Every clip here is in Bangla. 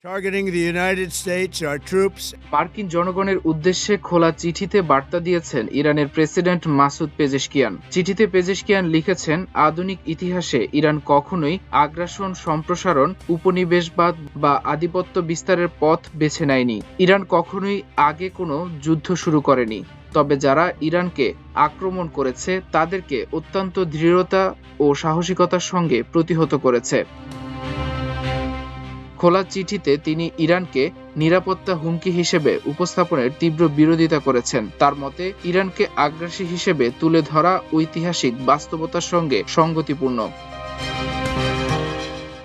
targeting the United States, our troops. মার্কিন জনগণের উদ্দেশ্যে খোলা চিঠিতে বার্তা দিয়েছেন ইরানের প্রেসিডেন্ট মাসুদ পেজেশকিয়ান। চিঠিতে পেজেশকিয়ান লিখেছেন, আধুনিক ইতিহাসে ইরান কখনোই আগ্রাসন, সম্প্রসারণ, উপনিবেশবাদ বা আধিপত্য বিস্তারের পথ বেছে নেয়নি। ইরান কখনোই আগে কোনো যুদ্ধ শুরু করেনি। তবে যারা ইরানকে আক্রমণ করেছে তাদেরকে অত্যন্ত দৃঢ়তা ও সাহসিকতার সঙ্গে প্রতিহত করেছে। খোলা চিঠিতে তিনি ইরানকে নিরাপত্তা হুমকি হিসেবে উপস্থাপনের তীব্র বিরোধিতা করেছেন। তার মতে, ইরানকে আগ্রাসী হিসেবে তুলে ধরা ঐতিহাসিক বাস্তবতার সঙ্গে সঙ্গতিপূর্ণ।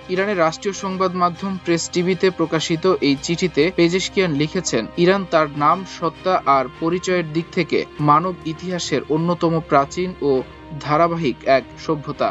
ইরানের রাষ্ট্রীয় সংবাদ মাধ্যম প্রেস টিভিতে প্রকাশিত এই চিঠিতে পেজেশকিয়ান লিখেছেন, ইরান তার নাম, সত্তা আর পরিচয়ের দিক থেকে মানব ইতিহাসের অন্যতম প্রাচীন ও ধারাবাহিক এক সভ্যতা।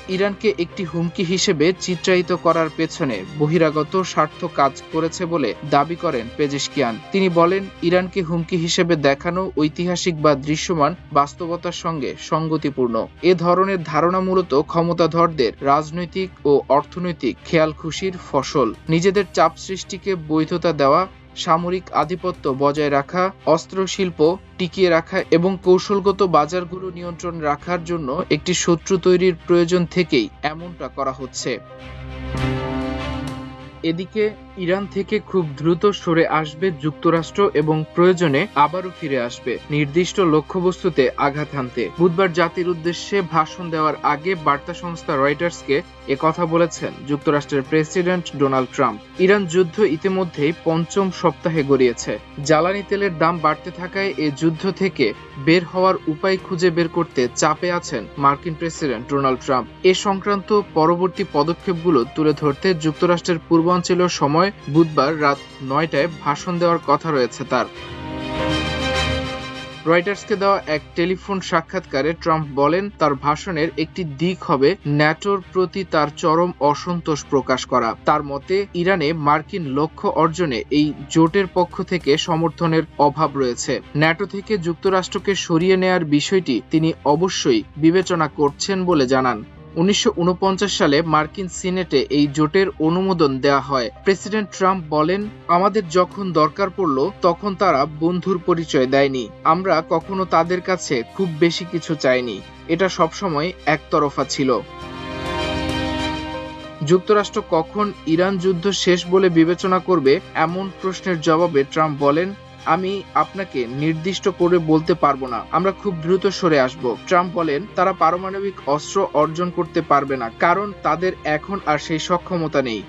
ইরানকে একটি হুমকি হিসেবে চিত্রায়িত করার পেছনে বহিরাগত স্বার্থ কাজ করেছে বলে দাবি করেন পেজেশকিয়ান। তিনি বলেন, ইরানকে হুমকি হিসেবে দেখানো ঐতিহাসিক বা দৃশ্যমান বাস্তবতার সঙ্গে সঙ্গতিপূর্ণ। এ ধরনের ধারণা মূলত ক্ষমতাধরদের রাজনৈতিক ও অর্থনৈতিক খেয়ালখুশির ফসল। নিজেদের চাপ সৃষ্টিকে বৈধতা দেওয়া, সামরিক আধিপত্য বজায় রাখা, অস্ত্র শিল্প টিকিয়ে রাখা এবং কৌশলগত বাজারগুলো নিয়ন্ত্রণ রাখার জন্য একটি শত্রু তৈরির প্রয়োজন থেকেই এমনটা করা হচ্ছে। এদিকে ইরান থেকে খুব দ্রুত সরে আসবে যুক্তরাষ্ট্র এবং প্রয়োজনে আবারও ফিরে আসবে নির্দিষ্ট লক্ষ্যবস্তুতে আঘাত হানতে। বুধবার জাতির উদ্দেশ্যে ভাষণ দেওয়ার আগে বার্তা সংস্থা রয়টার্সকে একথা বলেছেন যুক্তরাষ্ট্রের প্রেসিডেন্ট ডোনাল্ড ট্রাম্প। ইরান যুদ্ধ ইতিমধ্যেই পঞ্চম সপ্তাহে গড়িয়েছে। জ্বালানি তেলের দাম বাড়তে থাকায় এ যুদ্ধ থেকে বের হওয়ার উপায় খুঁজে বের করতে চাপে আছেন মার্কিন প্রেসিডেন্ট ডোনাল্ড ট্রাম্প। এ সংক্রান্ত পরবর্তী পদক্ষেপগুলো তুলে ধরতে যুক্তরাষ্ট্রের পূর্বাঞ্চলীয় সময় বুধবার রাত 9টায় ভাষণ দেওয়ার কথা রয়েছে তার। রয়টার্সকে দেওয়া এক টেলিফোন সাক্ষাৎকারে ট্রাম্প বলেন, তার ভাষণের একটি দিক হবে ন্যাটোর প্রতি তার চরম অসন্তোষ প্রকাশ করা। তার মতে, ইরানে মার্কিন লক্ষ্য অর্জনে এই জোটের পক্ষ থেকে সমর্থনের অভাব রয়েছে। ন্যাটো থেকে যুক্তরাষ্ট্রকে সরিয়ে নেয়ার বিষয়টি তিনি অবশ্যই বিবেচনা করছেন বলে জানান। 1949 সালে মার্কিন সিনেটে এই জোটের অনুমোদন দেওয়া হয়। প্রেসিডেন্ট ট্রাম্প বলেন, আমাদের যখন দরকার পড়ল তখন তারা বন্ধুর পরিচয় দেয়নি। আমরা কখনো তাদের কাছে খুব বেশি কিছু চাইনি। এটা সবসময় একতরফা ছিল। যুক্তরাষ্ট্র কখন ইরান যুদ্ধ শেষ বলে বিবেচনা করবে এমন প্রশ্নের জবাবে ট্রাম্প বলেন, আমি আপনাকে নির্দিষ্ট করে বলতে পারবো না। আমরা খুব দ্রুত সরে আসব। ট্রাম্প বলেন, তারা পারমাণবিক অস্ত্র অর্জন করতে পারবে না, কারণ তাদের এখন আর সেই সক্ষমতা নেই।